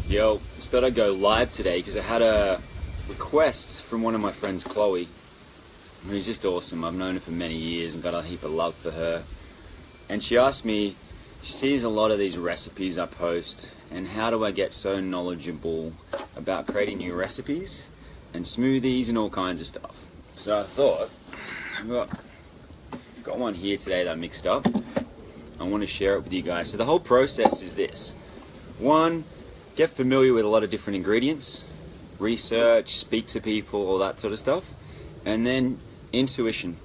Yo, just thought I'd go live today because I had a request from one of my friends, Chloe, who's just awesome. I've known her for many years and got a heap of love for her. And she asked me, she sees a lot of these recipes I post, and how do I get so knowledgeable about creating new recipes and smoothies and all kinds of stuff. So I thought, I've got one here today that I mixed up. I want to share it with you guys. So the whole process is this. One, get familiar with a lot of different ingredients, research, speak to people, all that sort of stuff. And then intuition.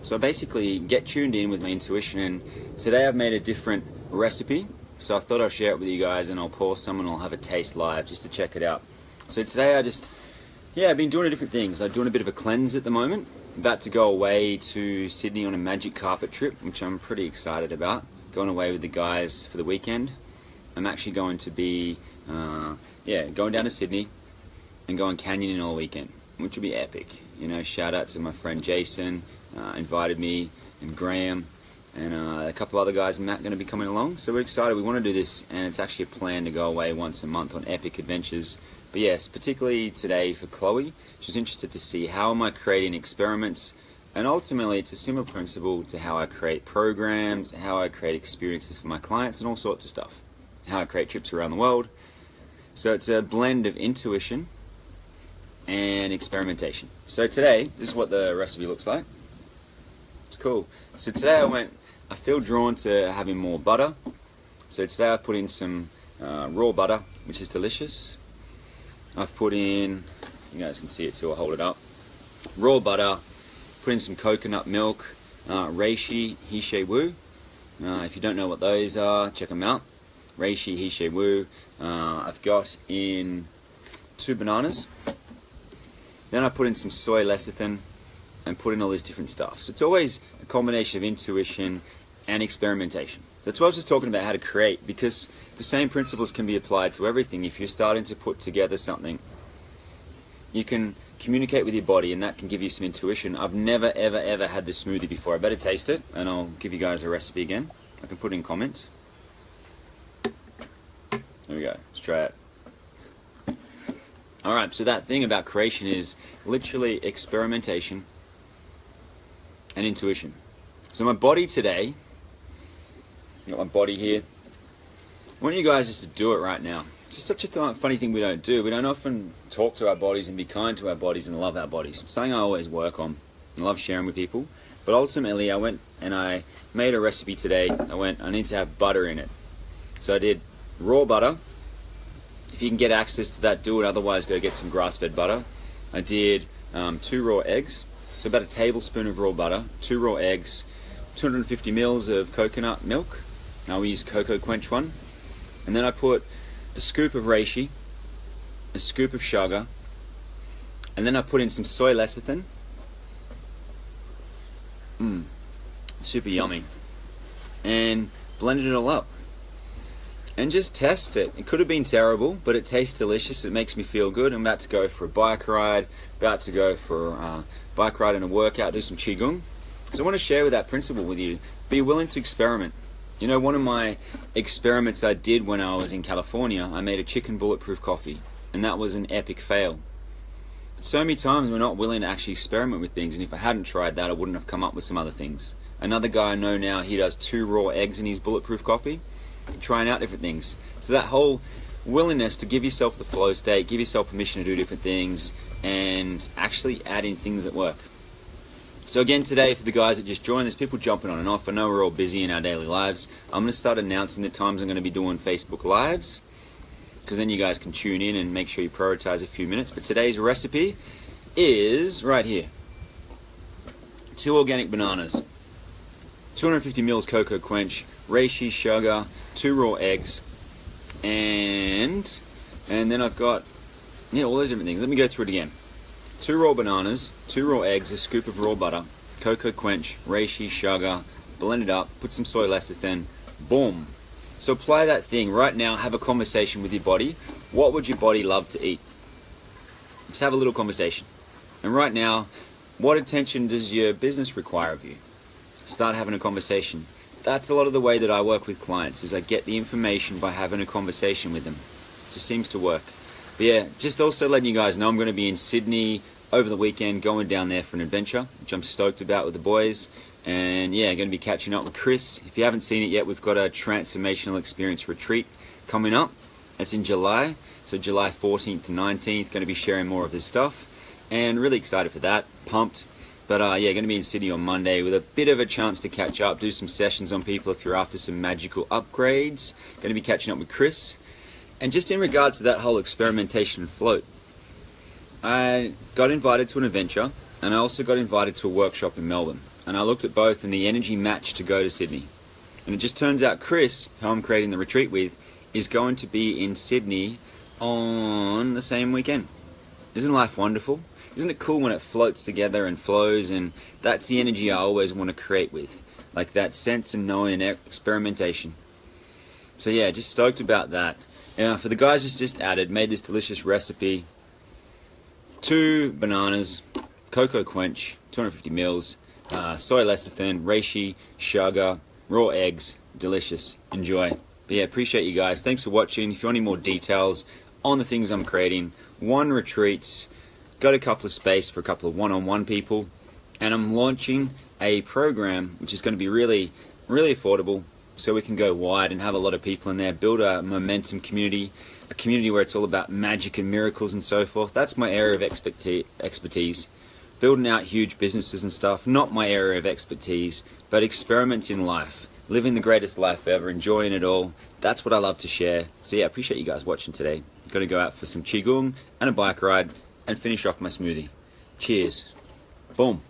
So basically get tuned in with my intuition, and today I've made a different recipe. So I thought I'll share it with you guys, and I'll pour some and I'll have a taste live just to check it out. So today I've been doing different things. I'm doing a bit of a cleanse at the moment. About to go away to Sydney on a magic carpet trip, which I'm pretty excited about. Going away with the guys for the weekend. I'm actually going to be going down to Sydney and going canyoning all weekend, which will be epic. You know, shout out to my friend Jason, invited me, and Graham, and a couple other guys, Matt, going to be coming along. So we're excited. We want to do this, and it's actually a plan to go away once a month on epic adventures. But yes, particularly today for Chloe, she's interested to see how am I creating experiments, and ultimately it's a similar principle to how I create programs, how I create experiences for my clients, and all sorts of stuff. How I create trips around the world. So it's a blend of intuition and experimentation. So today, this is what the recipe looks like. It's cool. So today I feel drawn to having more butter. So today I put in some raw butter, which is delicious. I've put in, you guys can see it too, I'll hold it up. Raw butter, put in some coconut milk, reishi, He Wu. If you don't know what those are, check them out. Reishi, He Wu. I've got in 2 bananas. Then I put in some soy lecithin and put in all this different stuff. So it's always a combination of intuition and experimentation. That's what I was just talking about, how to create, because the same principles can be applied to everything. If you're starting to put together something, you can communicate with your body, and that can give you some intuition. I've never ever ever had this smoothie before. I better taste it, and I'll give you guys a recipe again. I can put in comments. There we go, let's try it. Alright, so that thing about creation is literally experimentation and intuition. So my body today, I've got my body here. I want you guys just to do it right now. It's just such a funny thing we don't do. We don't often talk to our bodies and be kind to our bodies and love our bodies. It's something I always work on. I love sharing with people. But ultimately I went and I made a recipe today. I need to have butter in it. So I did raw butter. If you can get access to that, do it. Otherwise, go get some grass-fed butter. I did 2 raw eggs. So about a tablespoon of raw butter, 2 raw eggs, 250 mils of coconut milk. Now we use a cocoa quench one. And then I put a scoop of reishi, a scoop of sugar, and then I put in some soy lecithin. Super yummy. And blended it all up. And just test it. It could have been terrible, but it tastes delicious. It makes me feel good. I'm about to go for a bike ride, about to go for a bike ride and a workout, do some qigong. So I want to share with that principle with you. Be willing to experiment. You know, one of my experiments I did when I was in California, I made a chicken bulletproof coffee, and that was an epic fail. But so many times we're not willing to actually experiment with things, and if I hadn't tried that, I wouldn't have come up with some other things. Another guy I know now, he does 2 raw eggs in his bulletproof coffee, trying out different things. So that whole willingness to give yourself the flow state, give yourself permission to do different things, and actually add in things that work. So again today, for the guys that just joined, there's people jumping on and off. I know we're all busy in our daily lives. I'm going to start announcing the times I'm going to be doing Facebook Lives, because then you guys can tune in and make sure you prioritize a few minutes. But today's recipe is right here. 2 organic bananas, 250 mils cocoa quench, reishi, sugar, 2 raw eggs, and then I've got all those different things. Let me go through it again. 2 raw bananas, 2 raw eggs, a scoop of raw butter, cocoa quench, reishi, sugar, blend it up, put some soy lecithin, boom. So apply that thing right now, have a conversation with your body. What would your body love to eat? Just have a little conversation. And right now, what attention does your business require of you? Start having a conversation. that's a lot of the way that I work with clients, is I get the information by having a conversation with them. It just seems to work. But yeah, just also letting you guys know I'm going to be in Sydney over the weekend, going down there for an adventure, which I'm stoked about with the boys. And yeah, going to be catching up with Chris. If you haven't seen it yet, we've got a transformational experience retreat coming up. It's in July, so July 14th to 19th. Going to be sharing more of this stuff, and really excited for that. Pumped. But yeah, going to be in Sydney on Monday with a bit of a chance to catch up, do some sessions on people if you're after some magical upgrades. Going to be catching up with Chris. And just in regards to that whole experimentation float, I got invited to an adventure, and I also got invited to a workshop in Melbourne. And I looked at both, and the energy matched to go to Sydney. And it just turns out Chris, who I'm creating the retreat with, is going to be in Sydney on the same weekend. Isn't life wonderful? Isn't it cool when it floats together and flows? And that's the energy I always want to create with, like that sense and knowing and experimentation. So yeah, just stoked about that. And for the guys who's just added, made this delicious recipe: 2 bananas, cocoa quench, 250 mils, soy lecithin, reishi, sugar, raw eggs. Delicious. Enjoy. But yeah, appreciate you guys. Thanks for watching. If you want any more details on the things I'm creating, 1 retreats, got a couple of space for a couple of one-on-one people, and I'm launching a program which is going to be really, really affordable, so we can go wide and have a lot of people in there, build a momentum community, a community where it's all about magic and miracles and so forth. That's my area of expertise. Building out huge businesses and stuff, not my area of expertise, but experiments in life. Living the greatest life ever, enjoying it all. That's what I love to share. So yeah, appreciate you guys watching today. Got to go out for some qigong and a bike ride and finish off my smoothie. Cheers. Boom.